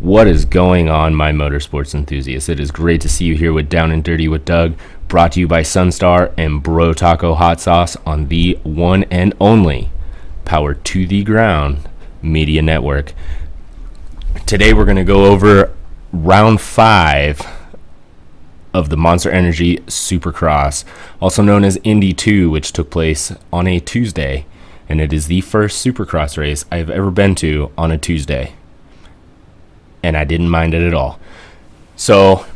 What is going on, my motorsports enthusiasts? It is great to see you here with Down and Dirty with Doug, brought to you by Sunstar and Bro Taco Hot Sauce on the one and only Power to the Ground Media Network. Today we're going to go over round 5 of the Monster Energy Supercross, also known as Indy 2, which took place on a Tuesday, and it is the first Supercross race I've ever been to on a Tuesday. And I didn't mind it at all. So,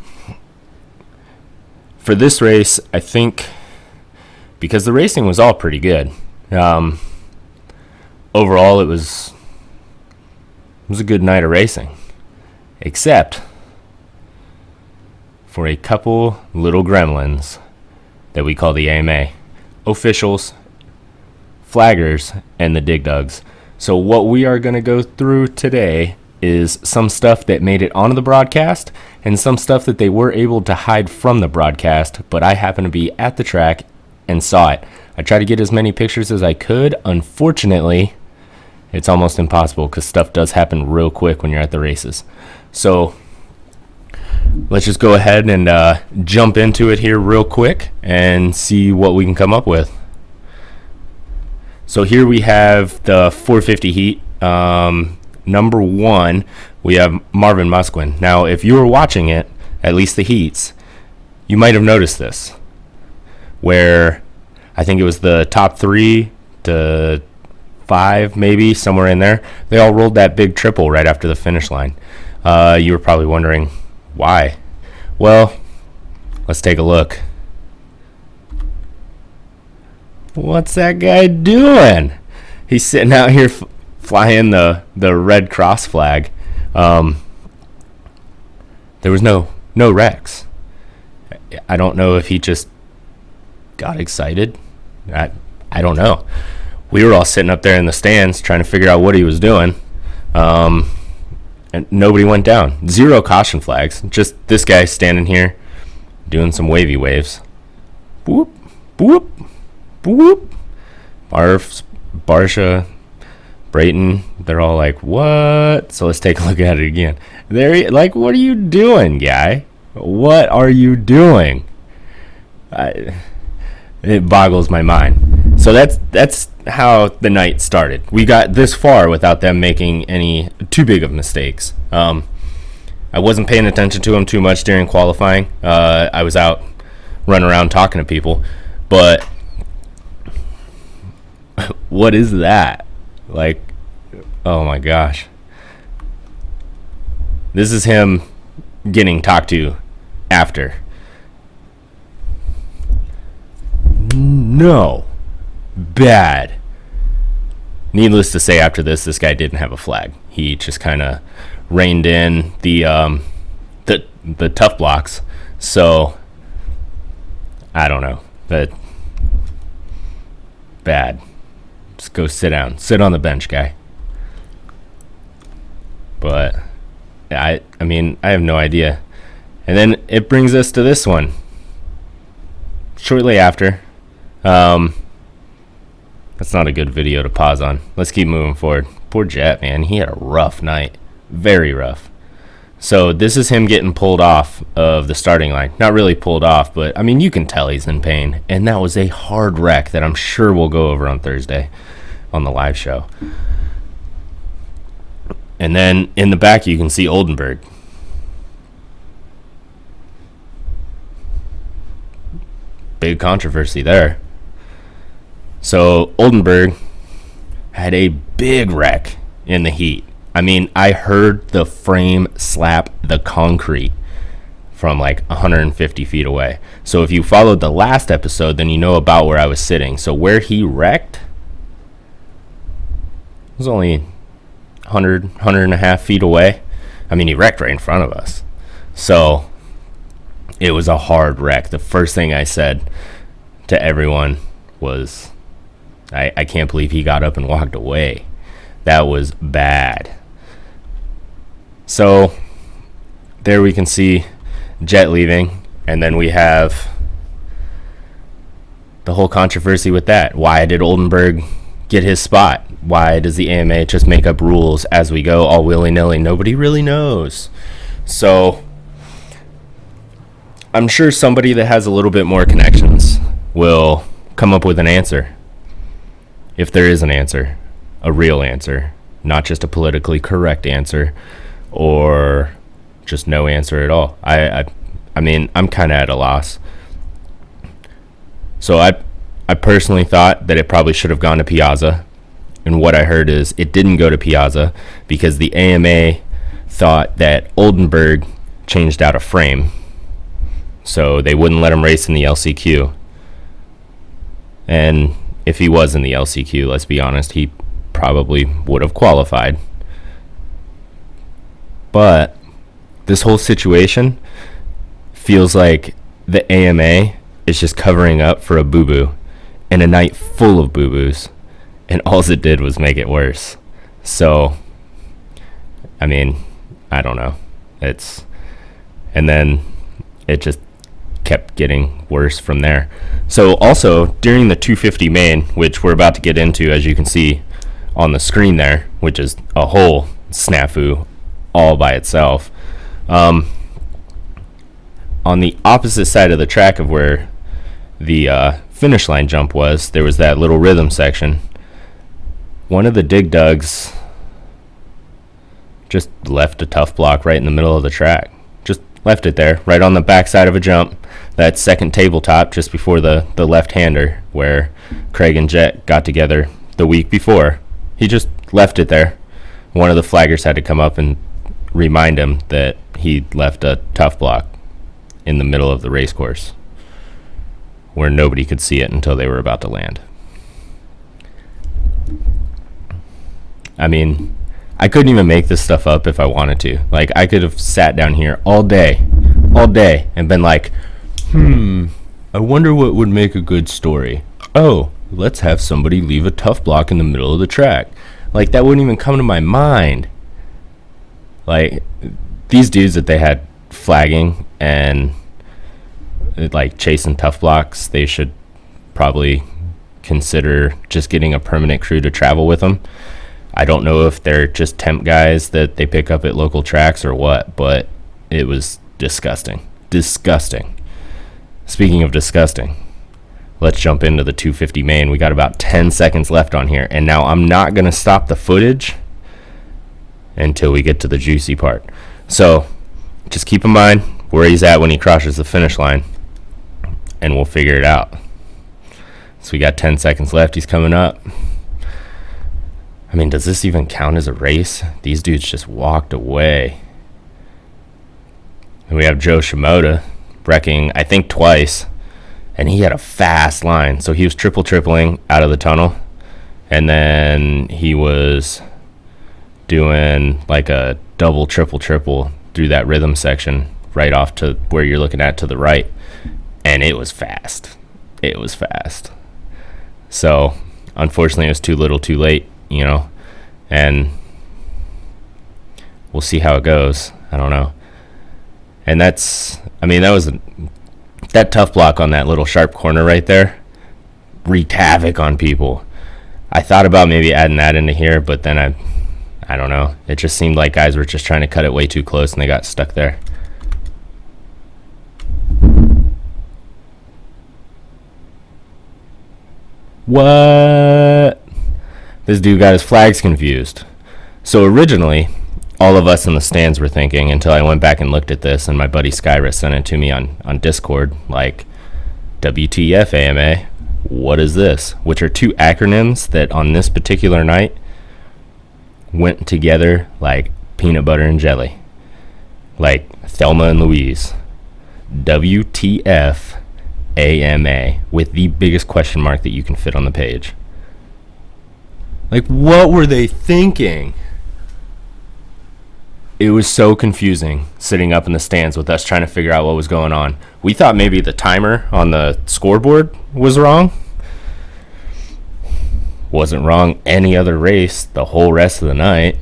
for this race, I think, because the racing was all pretty good, overall it was a good night of racing. Except for a couple little gremlins that we call the AMA. Officials, flaggers, and the Dig Dugs. So what we are going to go through today is some stuff that made it onto the broadcast and some stuff that they were able to hide from the broadcast, but I happened to be at the track and saw it. I tried to get as many pictures as I could. Unfortunately, it's almost impossible because stuff does happen real quick when you're at the races. So let's just go ahead and jump into it here real quick and see what we can come up with. So here we have the 450 heat. Number 1, we have Marvin Musquin. Now, if you were watching it, at least the heats, you might have noticed this, where I think it was the top 3 to 5, maybe, somewhere in there, they all rolled that big triple right after the finish line. You were probably wondering why. Well, let's take a look. What's that guy doing? He's sitting out here flying the red cross flag. There was no wrecks. I don't know if he just got excited. I don't know. We were all sitting up there in the stands trying to figure out what he was doing. And nobody went down. 0 caution flags. Just this guy standing here doing some wavy waves. Boop, boop, boop. Barsha, Brayton, they're all like, what? So let's take a look at it again. They're like, what are you doing, guy? What are you doing? It boggles my mind. So that's how the night started. We got this far without them making any too big of mistakes. I wasn't paying attention to them too much during qualifying. I was out running around talking to people. But what is that? Like, oh my gosh. This is him getting talked to after. No. Bad. Needless to say, after this guy didn't have a flag. He just kind of reined in the tough blocks. So, I don't know. But bad. Just go sit down. Sit on the bench, guy. But I mean, I have no idea. And then it brings us to this one. Shortly after. That's not a good video to pause on. Let's keep moving forward. Poor Jet, man. He had a rough night. Very rough. So this is him getting pulled off of the starting line. Not really pulled off, but I mean, you can tell he's in pain. And that was a hard wreck that I'm sure we'll go over on Thursday on the live show. And then in the back, you can see Oldenburg. Big controversy there. So Oldenburg had a big wreck in the heat. I mean, I heard the frame slap the concrete from like 150 feet away. So if you followed the last episode, then you know about where I was sitting. So where he wrecked was only 100 and a half feet away. I mean, he wrecked right in front of us. So it was a hard wreck. The first thing I said to everyone was, I can't believe he got up and walked away. That was bad. So there we can see Jet leaving, and then we have the whole controversy with that. Why did Oldenburg get his spot? Why does the AMA just make up rules as we go, all willy-nilly? Nobody really knows. So I'm sure somebody that has a little bit more connections will come up with an answer. If there is an answer, a real answer, not just a politically correct answer or just no answer at all. I mean, I'm kind of at a loss. So I personally thought that it probably should have gone to Piazza. And what I heard is it didn't go to Piazza because the AMA thought that Oldenburg changed out a frame. So they wouldn't let him race in the LCQ. And if he was in the LCQ, let's be honest, he probably would have qualified. But this whole situation feels like the AMA is just covering up for a boo-boo and a night full of boo-boos, and all it did was make it worse. So, I mean, I don't know. And then it just kept getting worse from there. So also during the 250 main, which we're about to get into, as you can see on the screen there, which is a whole snafu all by itself, on the opposite side of the track of where the finish line jump was, there was that little rhythm section. One of the dig dugs just left a tough block right in the middle of the track. Just left it there, right on the backside of a jump, that second tabletop just before the left-hander where Craig and Jet got together the week before. He just left it there. One of the flaggers had to come up and remind him that he left a tough block in the middle of the race course where nobody could see it until they were about to land. I mean, I couldn't even make this stuff up if I wanted to. Like, I could have sat down here all day, and been like, I wonder what would make a good story. Oh, let's have somebody leave a tough block in the middle of the track. Like, that wouldn't even come to my mind. Like, these dudes that they had flagging and like chasing tough blocks, they should probably consider just getting a permanent crew to travel with them. I don't know if they're just temp guys that they pick up at local tracks or what, but it was disgusting. Disgusting. Speaking of disgusting, let's jump into the 250 main. We got about 10 seconds left on here, and now I'm not going to stop the footage until we get to the juicy part. So just keep in mind where he's at when he crosses the finish line, and we'll figure it out. So we got 10 seconds left. He's coming up. I mean, does this even count as a race? These dudes just walked away. And we have Joe Shimoda wrecking, I think, twice. And he had a fast line. So he was tripling out of the tunnel. And then he was doing like a double, triple through that rhythm section right off to where you're looking at to the right. And it was fast. It was fast. So, unfortunately, it was too little, too late, you know. And we'll see how it goes. I don't know. And that tough block on that little sharp corner right there wreaked havoc on people. I thought about maybe adding that into here, but then I don't know. It just seemed like guys were just trying to cut it way too close, and they got stuck there. What? This dude got his flags confused. So originally, all of us in the stands were thinking, until I went back and looked at this, and my buddy Skyra sent it to me on Discord, like, WTF AMA, what is this? Which are two acronyms that on this particular night went together like peanut butter and jelly. Like Thelma and Louise. WTF AMA, with the biggest question mark that you can fit on the page. Like, what were they thinking? It was so confusing sitting up in the stands with us trying to figure out what was going on. We thought maybe the timer on the scoreboard was wrong. Wasn't wrong any other race the whole rest of the night.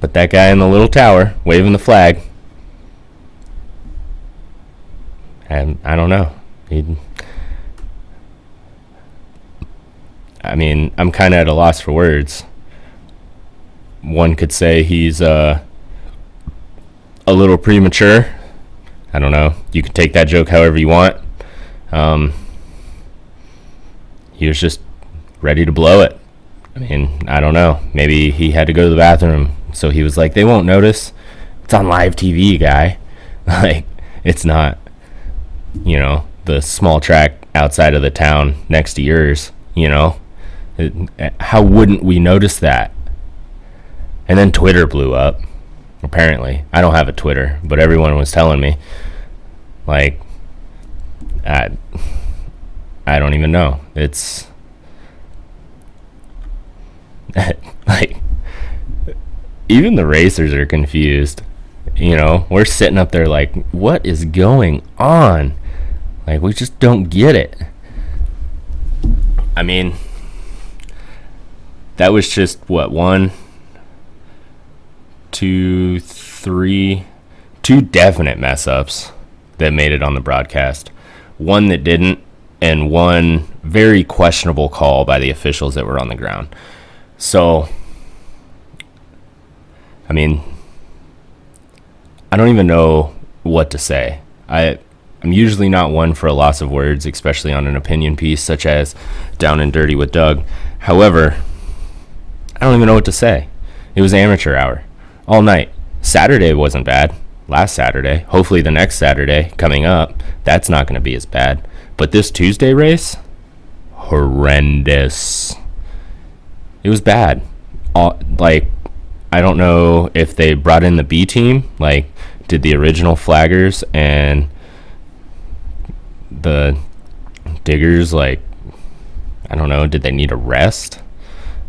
But that guy in the little tower waving the flag, and I don't know. I mean, I'm kind of at a loss for words. One could say he's a little premature. I don't know. You can take that joke however you want. He was just ready to blow it. I mean, I don't know. Maybe he had to go to the bathroom, so he was like, they won't notice. It's on live TV, guy. Like, it's not, the small track outside of the town next to yours, How wouldn't we notice that? And then Twitter blew up, apparently. I don't have a Twitter, but everyone was telling me. Like, I don't even know. It's like, even the racers are confused. We're sitting up there like, what is going on? Like, we just don't get it. I mean, that was just what, 1, 2, 3, 2 definite mess ups that made it on the broadcast. One that didn't, and one very questionable call by the officials that were on the ground. So, I mean, I don't even know what to say. I'm usually not one for a loss of words, especially on an opinion piece such as Down and Dirty with Doug. However, I don't even know what to say. It was amateur hour all night. Saturday wasn't bad. Last Saturday. Hopefully the next Saturday coming up, that's not going to be as bad. But this Tuesday race, horrendous. It was bad. Like, I don't know if they brought in the B team, like did the original flaggers and the diggers, like, I don't know, did they need a rest?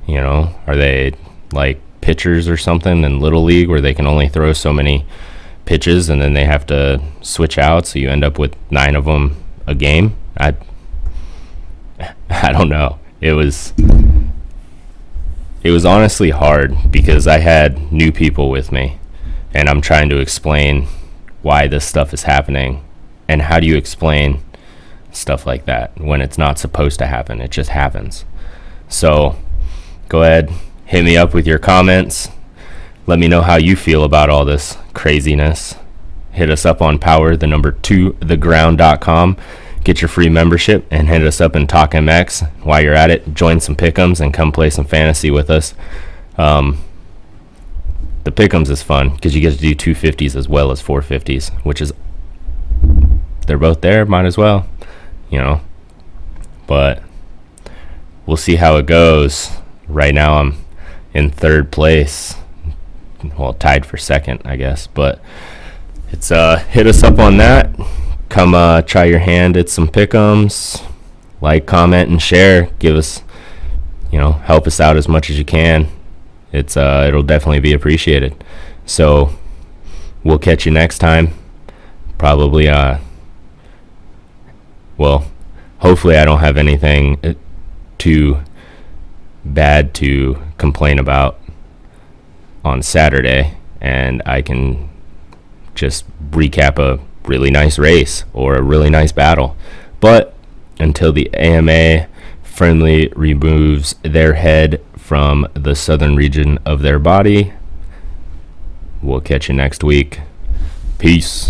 Are they like pitchers or something in Little League where they can only throw so many pitches and then they have to switch out, so you end up with 9 of them a game? I don't know. It was honestly hard because I had new people with me and I'm trying to explain why this stuff is happening, and how do you explain stuff like that when it's not supposed to happen. It just happens. So go ahead, hit me up with your comments. Let me know how you feel about all this craziness. Hit us up on power2theground.com. Get your free membership and hit us up and Talk MX. While you're at it, join some pick'ems and come play some fantasy with us. The pick'ems is fun because you get to do 250s as well as 450s, which is, they're both there, might as well, But we'll see how it goes. Right now I'm in 3rd place. Well, tied for 2nd, I guess. But it's hit us up on that. Come try your hand at some pick'ems. Like, comment, and share. Give us, help us out as much as you can. It'll definitely be appreciated. So we'll catch you next time. Probably well, hopefully I don't have anything too bad to complain about on Saturday, and I can just recap a really nice race or a really nice battle. But until the AMA firmly removes their head from the southern region of their body, we'll catch you next week. Peace.